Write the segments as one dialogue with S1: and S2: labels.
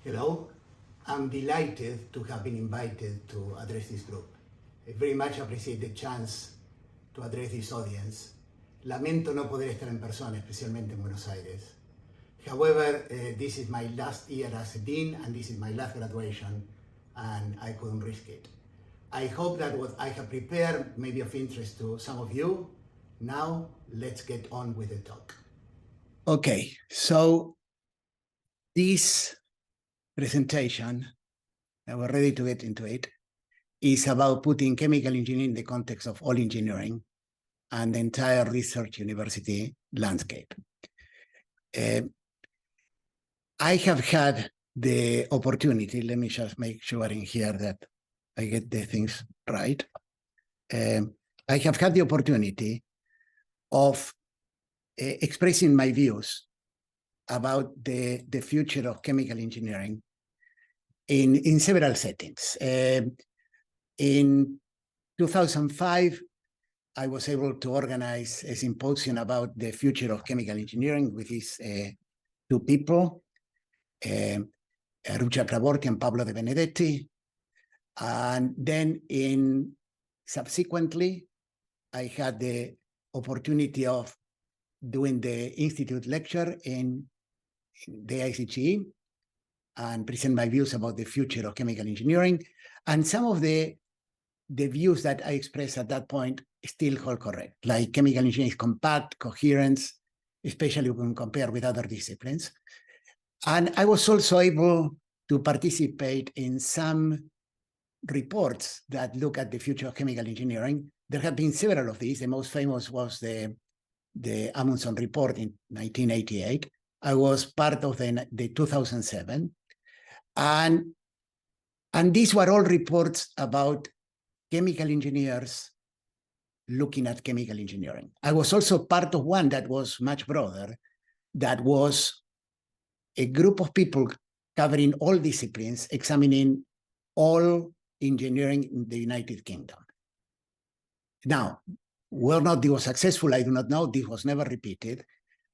S1: Hello, I'm delighted to have been invited to address this group. I very much appreciate the chance to address this audience. Lamento no poder estar en persona, especialmente en Buenos Aires. However, this is my last year as a dean and this is my last graduation and I couldn't risk it. I hope that what I have prepared may be of interest to some of you. Now, let's get on with the talk. Okay, so this presentation, and we're ready to get into it, is about putting chemical engineering in the context of all engineering and the entire research university landscape. I have had the opportunity, let me just make sure in here that I get the things right. I have had the opportunity of expressing my views about the future of chemical engineering in several settings. In 2005, I was able to organize a symposium about the future of chemical engineering with these two people, Rucha Chakraborty and Pablo De Benedetti. And then subsequently, I had the opportunity of doing the institute lecture in the ICGE and present my views about the future of chemical engineering. And some of the views that I expressed at that point still hold correct, like chemical engineering is compact, coherence, especially when compared with other disciplines. And I was also able to participate in some reports that look at the future of chemical engineering. There have been several of these. The most famous was the Amundsen report in 1988. I was part of the 2007. And these were all reports about chemical engineers looking at chemical engineering. I was also part of one that was much broader, that was a group of people covering all disciplines, examining all engineering in the United Kingdom. Now, whether or not this was successful, I do not know. This was never repeated.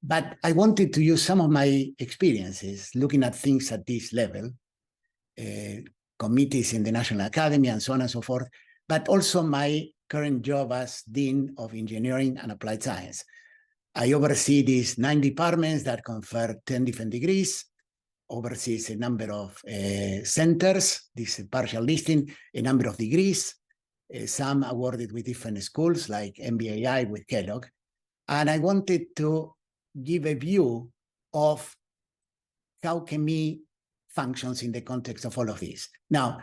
S1: But I wanted to use some of my experiences looking at things at this level, committees in the National Academy and so on and so forth, but also my current job as Dean of Engineering and Applied Science. I oversee these 9 departments that confer 10 different degrees, oversees a number of centers, this is a partial listing, a number of degrees, some awarded with different schools like MBAI with Kellogg. And I wanted to give a view of how chemie functions in the context of all of this. Now,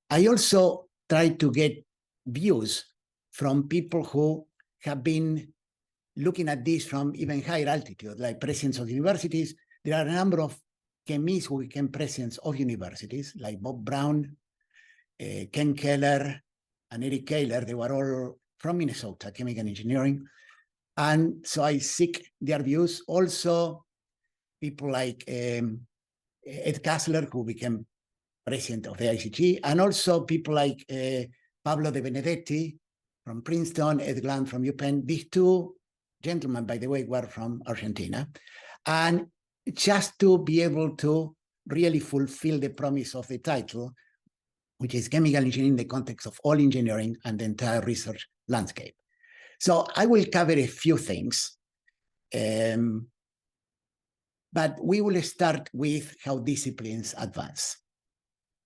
S1: I also try to get views from people who have been looking at this from even higher altitude, like presidents of universities. There are a number of chemists who became presidents of universities, like Bob Brown, Ken Keller, and Eric Kaler. They were all from Minnesota, chemical engineering. And so I seek their views. Also, people like Ed Kassler, who became president of the ICG, and also people like Pablo De Benedetti from Princeton, Ed Glant from UPenn. These two gentlemen, by the way, were from Argentina. And just to be able to really fulfill the promise of the title, which is chemical engineering in the context of all engineering and the entire research landscape. So I will cover a few things, but we will start with how disciplines advance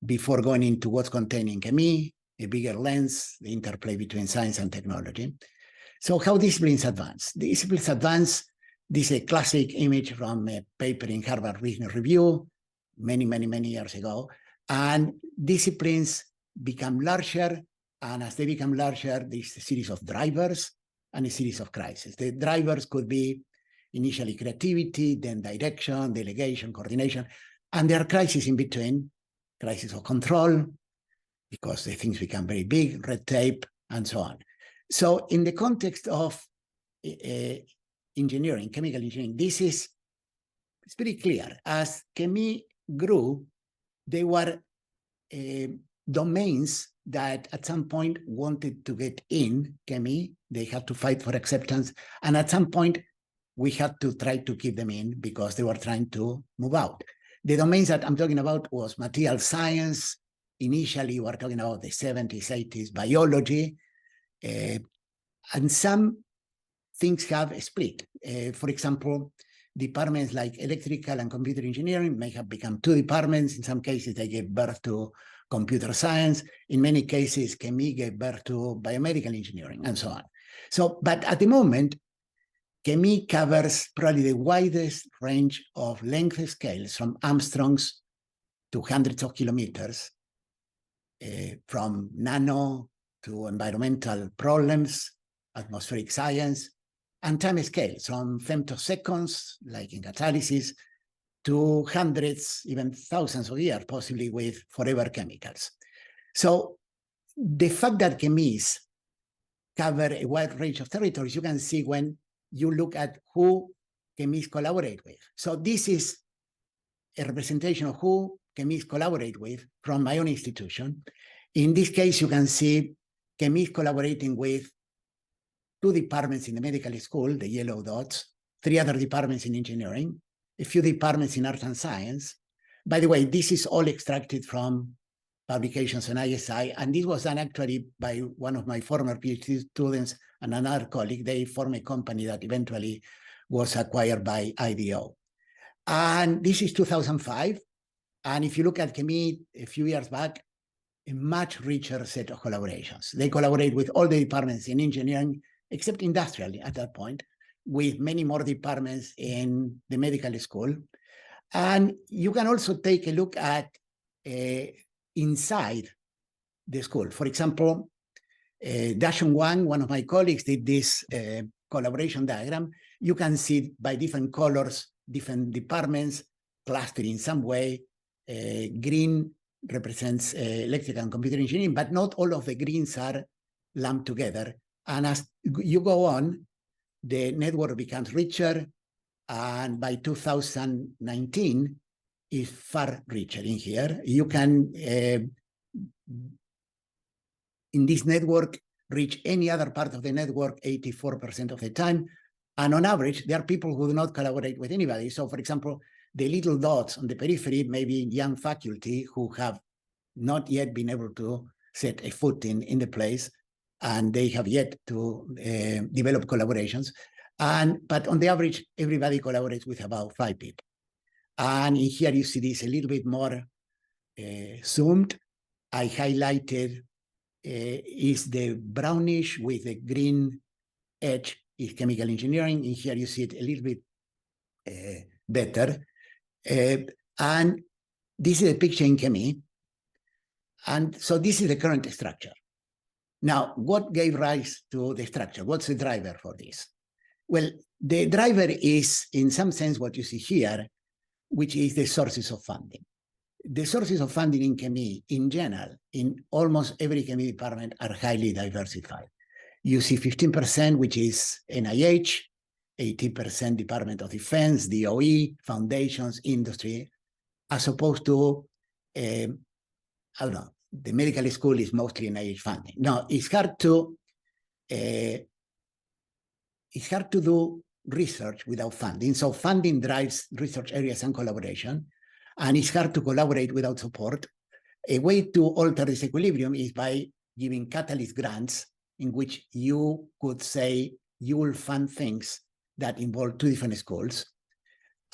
S1: before going into what's contained in chemie, a bigger lens, the interplay between science and technology. So how disciplines advance? Disciplines advance, this is a classic image from a paper in Harvard Business Review many years ago. And disciplines become larger, and as they become larger, there's a series of drivers and a series of crises. The drivers could be initially creativity, then direction, delegation, coordination, and there are crises in between, crisis of control, because the things become very big, red tape, and so on. So in the context of engineering, chemical engineering, it's very clear. As chemie grew, they were domains that at some point wanted to get in chemie. They had to fight for acceptance. And at some point, we had to try to keep them in because they were trying to move out. The domains that I'm talking about was material science. Initially, we're talking about the 70s, 80s, biology, and some things have split. For example, departments like electrical and computer engineering may have become two departments. In some cases, they gave birth to computer science. In many cases, chemistry gave birth to biomedical engineering, and so on. So, but at the moment, chemistry covers probably the widest range of length scales, from Armstrongs to hundreds of kilometers, from nano to environmental problems, atmospheric science, and time scales from femtoseconds, like in catalysis, to hundreds, even thousands of years, possibly with forever chemicals. So the fact that chemies cover a wide range of territories, you can see when you look at who chemies collaborate with. So this is a representation of who chemies collaborate with from my own institution. In this case, you can see chemies collaborating with two departments in the medical school, the yellow dots, three other departments in engineering, a few departments in art and science. By the way, this is all extracted from publications on ISI, and this was done actually by one of my former PhD students and another colleague. They formed a company that eventually was acquired by IDO. And this is 2005. And if you look at chemie a few years back, a much richer set of collaborations. They collaborate with all the departments in engineering, except industrial at that point, with many more departments in the medical school. And you can also take a look at inside the school. For example, Dashun Wang, one of my colleagues, did this collaboration diagram. You can see by different colors, different departments clustered in some way. Green represents electrical and computer engineering, but not all of the greens are lumped together. And as you go on, the network becomes richer, and by 2019, is far richer in here. You can, in this network, reach any other part of the network 84% of the time. And on average, there are people who do not collaborate with anybody. So for example, the little dots on the periphery may be young faculty who have not yet been able to set a foot in the place, and they have yet to develop collaborations. But on the average, everybody collaborates with about 5 people. And in here you see this a little bit more zoomed. I highlighted is the brownish with the green edge is chemical engineering. In here you see it a little bit better. And this is a picture in chemie. And so this is the current structure. Now, what gave rise to the structure? What's the driver for this? Well, the driver is, in some sense, what you see here, which is the sources of funding. The sources of funding in chemie, in general, in almost every chemie department, are highly diversified. You see 15%, which is NIH, 18% Department of Defense, DOE, foundations, industry, as opposed to, I don't know, the medical school is mostly NIH funding. Now, it's hard to do research without funding. So funding drives research areas and collaboration, and it's hard to collaborate without support. A way to alter this equilibrium is by giving catalyst grants, in which you could say you will fund things that involve two different schools,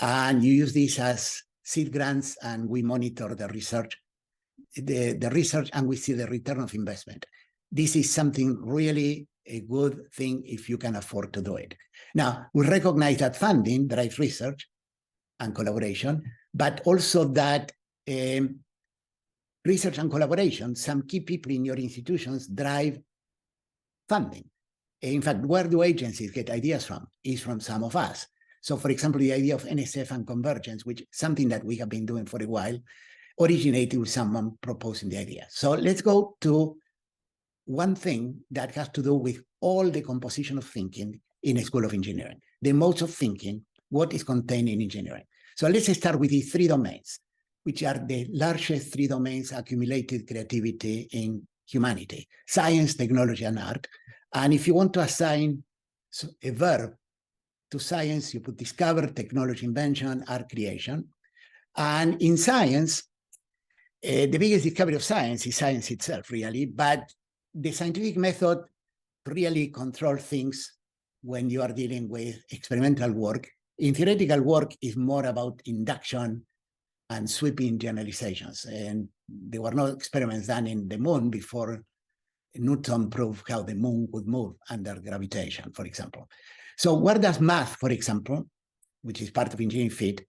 S1: and you use this as seed grants, and we monitor the research, the research, and we see the return of investment. This is something really a good thing if you can afford to do it. Now, we recognize that funding drives research and collaboration, but also that research and collaboration, some key people in your institutions drive funding. In fact, where do agencies get ideas from? Is from some of us. So for example, the idea of NSF and convergence, which is something that we have been doing for a while, originated with someone proposing the idea. So let's go to one thing that has to do with all the composition of thinking in a school of engineering, the modes of thinking, what is contained in engineering. So let's start with these 3 domains, which are the largest 3 domains accumulated creativity in humanity: science, technology, and art. And if you want to assign a verb to science, you put discover, technology, invention, art, creation. And in science, the biggest discovery of science is science itself, really, but the scientific method really controls things when you are dealing with experimental work. In theoretical work, is more about induction and sweeping generalizations. And there were no experiments done in the moon before Newton proved how the moon would move under gravitation, for example. So where does math, for example, which is part of engineering, fit?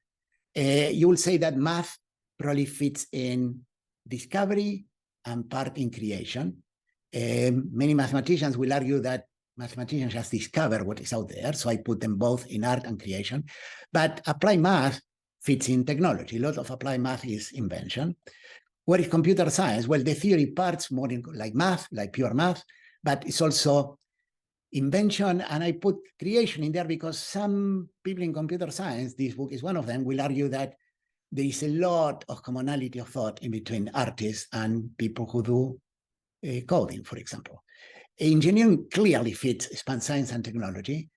S1: You will say that math probably fits in discovery and part in creation. Many mathematicians will argue that mathematicians just discover what is out there, so I put them both in art and creation. But applied math fits in technology. A lot of applied math is invention. What is computer science? Well, the theory parts more like math, like pure math, but it's also invention, and I put creation in there because some people in computer science, this book is one of them, will argue that there is a lot of commonality of thought in between artists and people who do coding, for example. Engineering clearly fits span science and technology,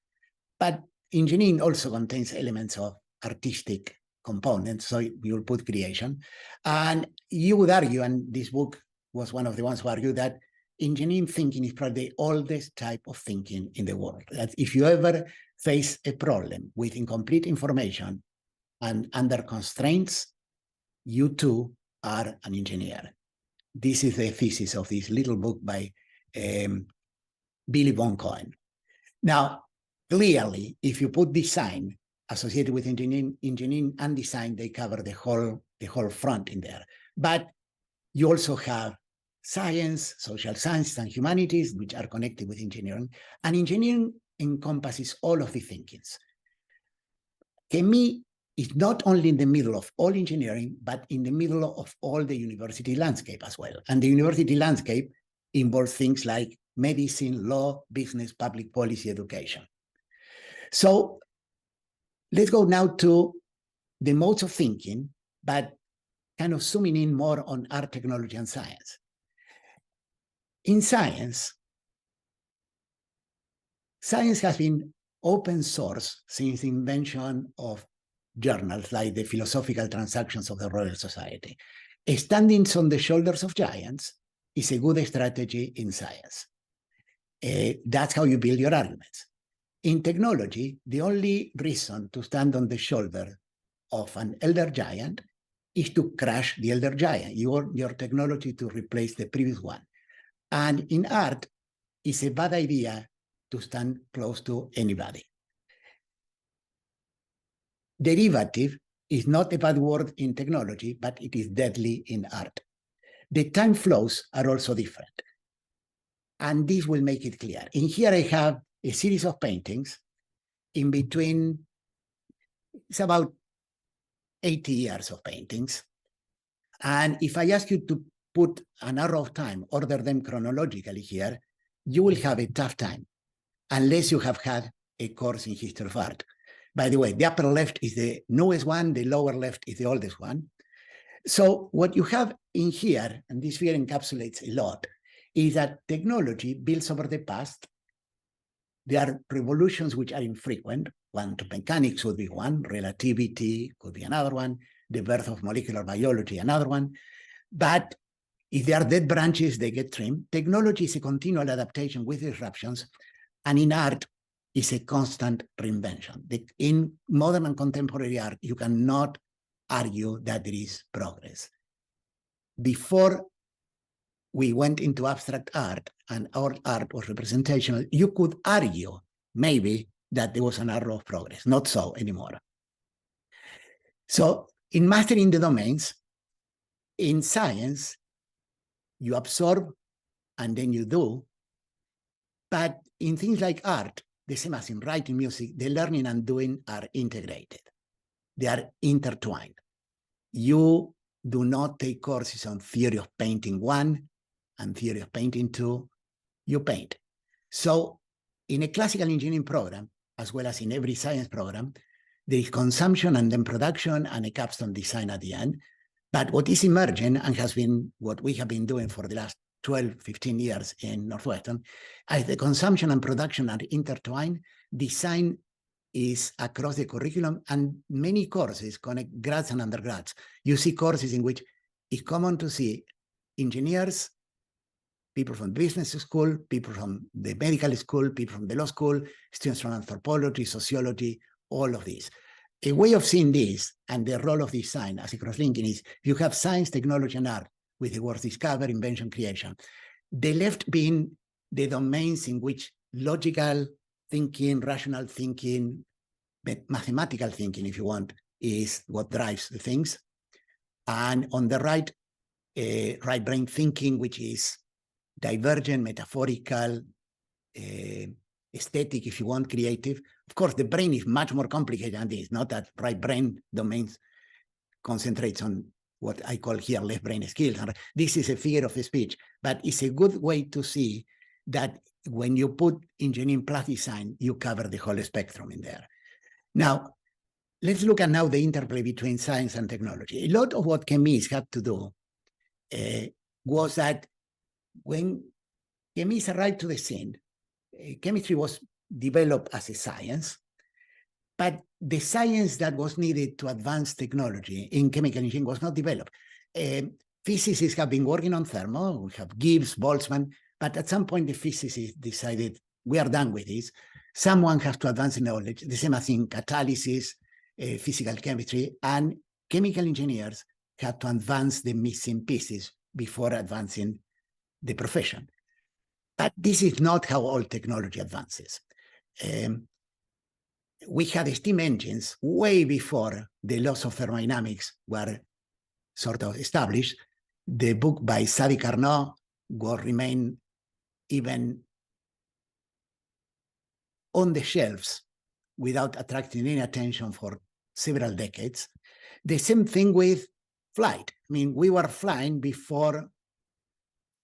S1: but engineering also contains elements of artistic components, so you'll put creation. And you would argue, and this book was one of the ones who argued, that engineering thinking is probably the oldest type of thinking in the world. That if you ever face a problem with incomplete information and under constraints, you too are an engineer. This is the thesis of this little book by Billy Von Cohen. Now, clearly, if you put design associated with engineering and design, they cover the whole front in there. But you also have science, social sciences, and humanities, which are connected with engineering. And engineering encompasses all of the thinkings. Chemie is not only in the middle of all engineering, but in the middle of all the university landscape as well. And the university landscape involves things like medicine, law, business, public policy, education. So let's go now to the modes of thinking, but kind of zooming in more on art, technology, and science. In science, science has been open source since the invention of journals like the Philosophical Transactions of the Royal Society. Standing on the shoulders of giants is a good strategy in science. That's how you build your arguments. In technology, the only reason to stand on the shoulder of an elder giant is to crash the elder giant, your technology to replace the previous one. And in art, it's a bad idea to stand close to anybody. Derivative is not a bad word in technology, but it is deadly in art. The time flows are also different. And this will make it clear. In here, I have a series of paintings in between, it's about 80 years of paintings. And if I ask you to put an arrow of time, order them chronologically here, you will have a tough time, unless you have had a course in history of art. By the way, the upper left is the newest one, the lower left is the oldest one. So what you have in here, and this figure encapsulates a lot, is that technology builds over the past. There are revolutions which are infrequent. Quantum mechanics would be one, relativity could be another one, the birth of molecular biology, another one. But if there are dead branches, they get trimmed. Technology is a continual adaptation with disruptions, and in art, is a constant reinvention. In modern and contemporary art, you cannot argue that there is progress. Before we went into abstract art and our art was representational, you could argue maybe that there was an arrow of progress. Not so anymore. So in mastering the domains, in science, you absorb and then you do. But in things like art, the same as in writing music, the learning and doing are integrated. They are intertwined. You do not take courses on theory of painting 1 and theory of painting 2. You paint. So in a classical engineering program, as well as in every science program, there is consumption and then production and a capstone design at the end. But what is emerging and has been what we have been doing for the last 12, 15 years in Northwestern, as the consumption and production are intertwined, design is across the curriculum, and many courses connect grads and undergrads. You see courses in which it's common to see engineers, people from business school, people from the medical school, people from the law school, students from anthropology, sociology, all of these. A way of seeing this and the role of design as a cross-linking is you have science, technology, and art with the words discover, invention, creation. The left being the domains in which logical thinking, rational thinking, mathematical thinking, if you want, is what drives the things. And on the right, right brain thinking, which is divergent, metaphorical, aesthetic, if you want, creative. Of course, the brain is much more complicated than this, not that right brain domains concentrates on what I call here left brain skills. This is a figure of speech, but it's a good way to see that when you put engineering plus design, you cover the whole spectrum in there. Now, let's look at now the interplay between science and technology. A lot of what chemists had to do was that when chemists arrived to the scene, chemistry was developed as a science, but the science that was needed to advance technology in chemical engineering was not developed. Physicists have been working on thermo, we have Gibbs, Boltzmann, but at some point the physicists decided, we are done with this. Someone has to advance the knowledge. The same as in catalysis, physical chemistry, and chemical engineers had to advance the missing pieces before advancing the profession. But this is not how all technology advances. We had steam engines way before the laws of thermodynamics were sort of established. The book by Sadi Carnot will remain even on the shelves without attracting any attention for several decades. The same thing with flight. I mean, we were flying before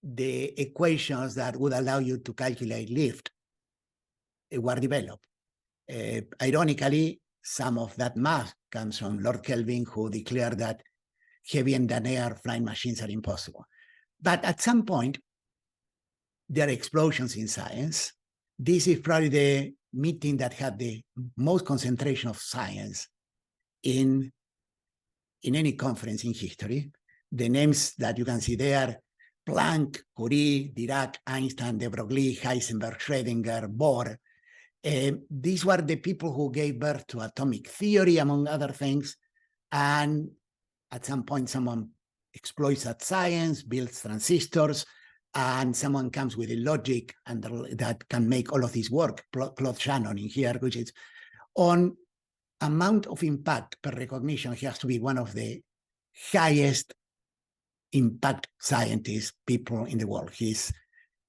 S1: the equations that would allow you to calculate lift were developed. Ironically, some of that math comes from Lord Kelvin, who declared that heavy and air flying machines are impossible. But at some point, there are explosions in science. This is probably the meeting that had the most concentration of science in any conference in history. The names that you can see there, Planck, Curie, Dirac, Einstein, de Broglie, Heisenberg, Schrödinger, Bohr. These were the people who gave birth to atomic theory, among other things. And at some point, someone exploits that science, builds transistors, and someone comes with a logic and that can make all of this work. Claude Shannon in here, which is on amount of impact per recognition, he has to be one of the highest impact scientists people in the world. His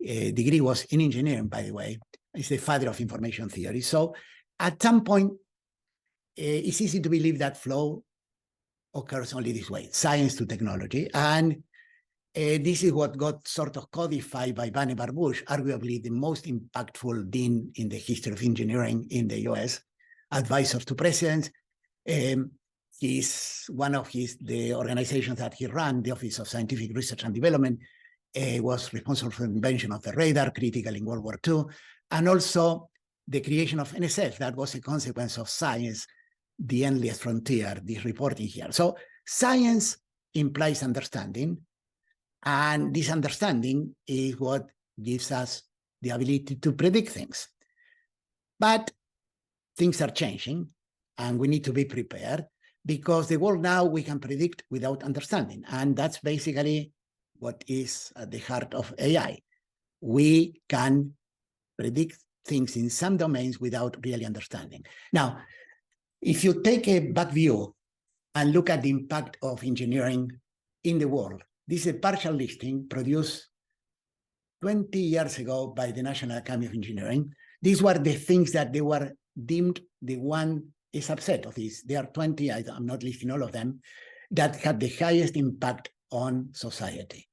S1: degree was in engineering, by the way. He's the father of information theory. So at some point, it's easy to believe that flow occurs only this way, science to technology. And this is what got sort of codified by Vannevar Bush, arguably the most impactful dean in the history of engineering in the US, advisor to presidents. He's one of the organizations that he ran, the Office of Scientific Research and Development, was responsible for the invention of the radar, critical in World War II, and also the creation of NSF. That was a consequence of science, the endless frontier, this reporting here. So science implies understanding, and this understanding is what gives us the ability to predict things. But things are changing, and we need to be prepared, because the world now we can predict without understanding. And that's basically what is at the heart of AI. We can predict things in some domains without really understanding. Now, if you take a back view and look at the impact of engineering in the world, this is a partial listing produced 20 years ago by the National Academy of Engineering. These were the things that they were deemed the one a subset of these. There are 20, I'm not listing all of them, that had the highest impact on society.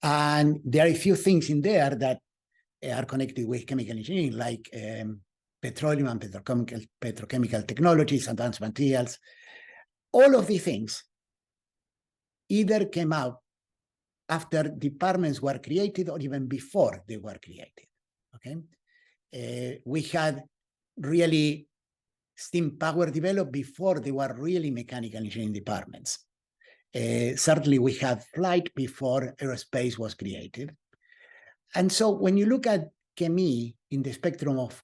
S1: And there are a few things in there that are connected with chemical engineering, like petroleum and petrochemical technologies, advanced materials. All of these things either came out after departments were created or even before they were created, okay? We had really steam power developed before there were really mechanical engineering departments. Certainly we had flight before aerospace was created. And so when you look at chemie in the spectrum of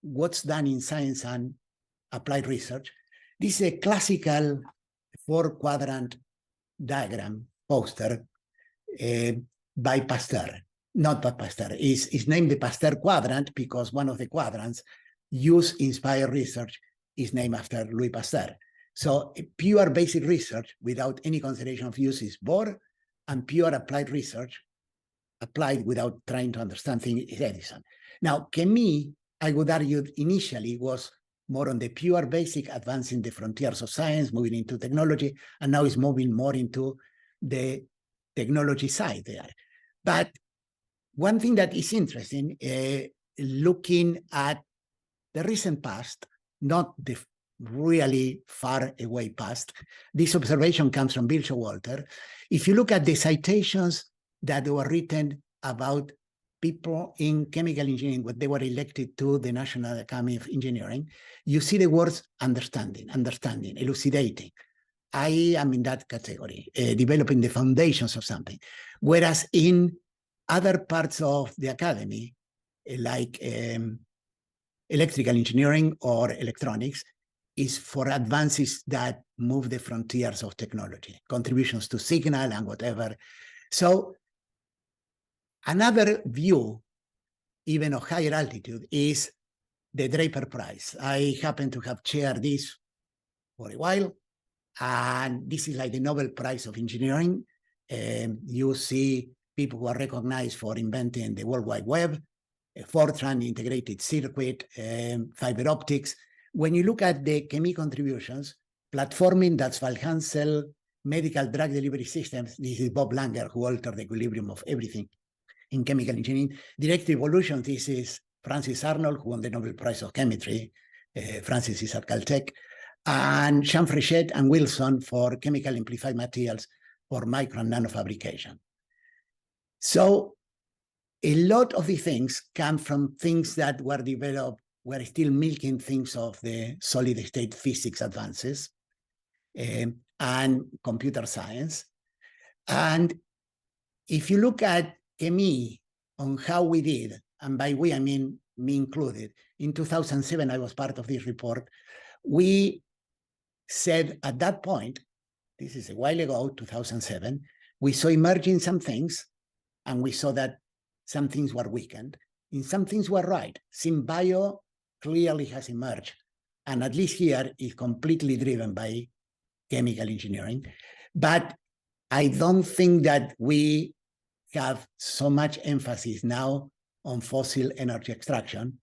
S1: what's done in science and applied research, this is a classical 4-quadrant diagram poster by Pasteur, not by Pasteur. It's named the Pasteur quadrant because one of the quadrants used inspired research is named after Louis Pasteur. So pure basic research without any consideration of use is Bohr, and pure applied research applied without trying to understand things is Edison. Now, chemie, I would argue, initially was more on the pure basic, advancing the frontiers of science, moving into technology, and now is moving more into the technology side there. But one thing that is interesting, looking at the recent past, not the really far away past, this observation comes from Bill Showalter. If you look at the citations that were written about people in chemical engineering, when they were elected to the National Academy of Engineering, you see the words understanding, elucidating. I am in that category, developing the foundations of something. Whereas in other parts of the academy, like electrical engineering or electronics, is for advances that move the frontiers of technology, contributions to signal and whatever. So another view, even of higher altitude, is the Draper Prize. I happen to have chaired this for a while, and this is like the Nobel Prize of Engineering. You see people who are recognized for inventing the World Wide Web, Fortran, integrated circuit, fiber optics. When you look at the chemie contributions, platforming, that's Val Hansel, medical drug delivery systems, this is Bob Langer, who altered the equilibrium of everything in chemical engineering. Direct evolution, this is Francis Arnold, who won the Nobel Prize of Chemistry. Francis is at Caltech. And Jean Fréchet and Wilson for chemical amplified materials for micro and nanofabrication. So a lot of the things come from things that were developed, we're still milking things of the solid state physics advances and computer science. And if you look at chemie on how we did, and by we, I mean me included, in 2007, I was part of this report, we said at that point, this is a while ago, 2007, we saw emerging some things, and we saw that some things were weakened, and some things were right. SynBio clearly has emerged, and at least here is completely driven by chemical engineering. But I don't think that we have so much emphasis now on fossil energy extraction.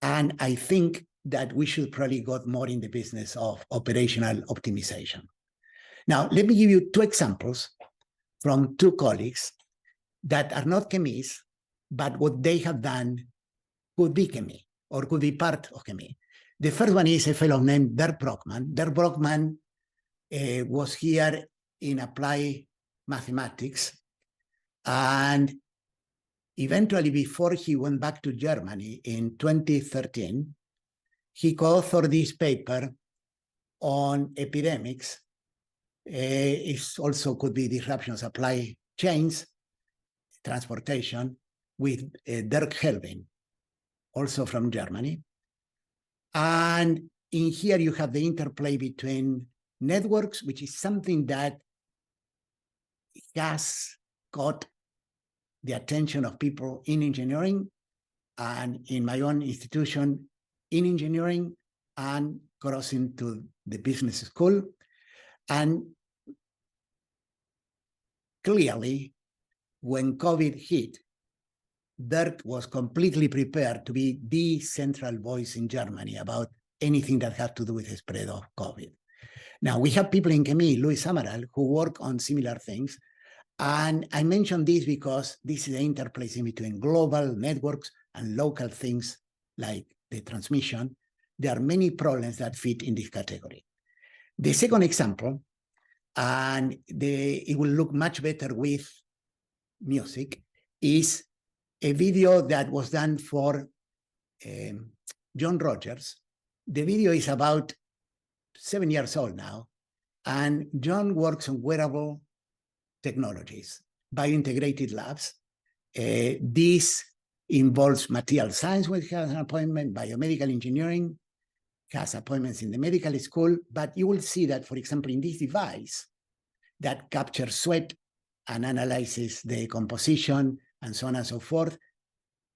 S1: And I think that we should probably go more in the business of operational optimization. Now, let me give you two examples from two colleagues that are not chemies, but what they have done could be chemie or could be part of chemie. The first one is a fellow named Dirk Brockman. Dirk Brockman was here in applied mathematics, and eventually, before he went back to Germany in 2013, he co-authored this paper on epidemics. It also could be disruption of supply chains, transportation, with Dirk Helbing, also from Germany. And in here you have the interplay between networks, which is something that has caught the attention of people in engineering and in my own institution in engineering and crossing to the business school. And clearly, when COVID hit, Dirk was completely prepared to be the central voice in Germany about anything that had to do with the spread of COVID. Now, we have people in chemie, Luis Amaral, who work on similar things. And I mention this because this is the interplay between global networks and local things like the transmission. There are many problems that fit in this category. The second example, and it will look much better with music, is a video that was done for John Rogers, The video is about 7 years old now, and John works on wearable technologies, biointegrated labs. This involves material science, which has an appointment, biomedical engineering, has appointments in the medical school, but you will see that, for example, in this device that captures sweat and analyzes the composition and so on and so forth,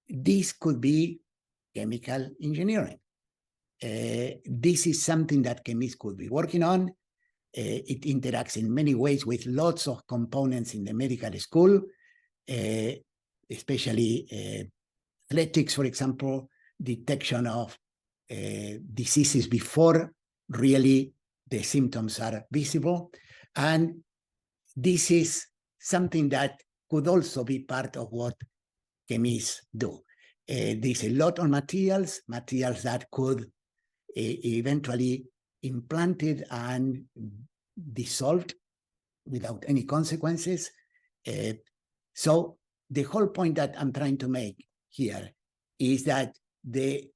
S1: this could be chemical engineering. This is something that chemists could be working on. It interacts in many ways with lots of components in the medical school, especially athletics, for example, detection of diseases before really the symptoms are visible. And this is something that could also be part of what chemists do. There's a lot of materials that could eventually implanted and dissolved without any consequences. So the whole point that I'm trying to make here is that the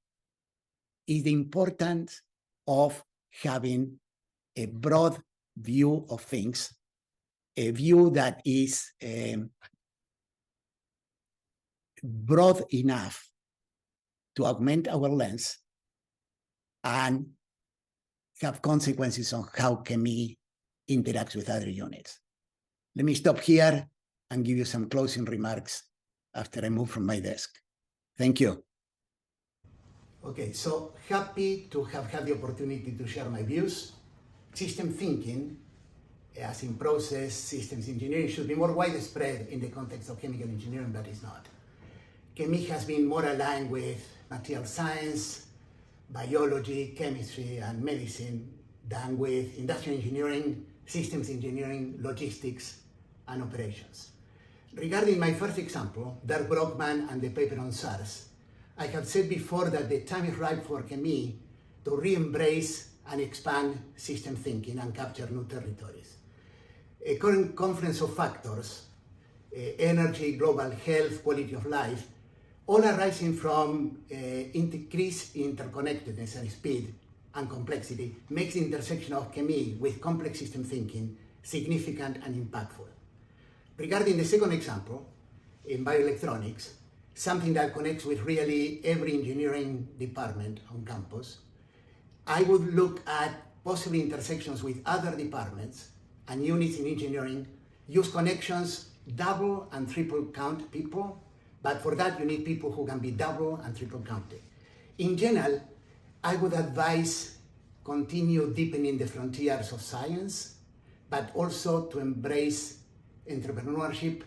S1: importance of having a broad view of things, a view that is broad enough to augment our lens and have consequences on how chemistry interacts with other units. Let me stop here and give you some closing remarks after I move from my desk. Thank you. Okay, so happy to have had the opportunity to share my views. System thinking, as in process systems engineering, should be more widespread in the context of chemical engineering, but it's not. Chemistry has been more aligned with material science, biology, chemistry, and medicine than with industrial engineering, systems engineering, logistics, and operations. Regarding my first example, Dirk Brockman and the paper on SARS, I have said before that the time is right for chemistry to re-embrace and expand system thinking and capture new territories. A current confluence of factors, energy, global health, quality of life, all arising from increased interconnectedness and speed and complexity, makes the intersection of chemistry with complex system thinking significant and impactful. Regarding the second example, in bioelectronics, something that connects with really every engineering department on campus, I would look at possible intersections with other departments and units in engineering, use connections, double and triple count people, but for that you need people who can be double and triple counted. In general, I would advise continue deepening the frontiers of science, but also to embrace entrepreneurship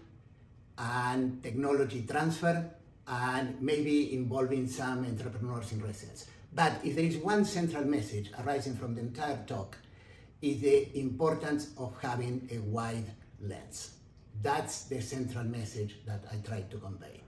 S1: and technology transfer, and maybe involving some entrepreneurs in residence. But if there is one central message arising from the entire talk, is the importance of having a wide lens. That's the central message that I tried to convey.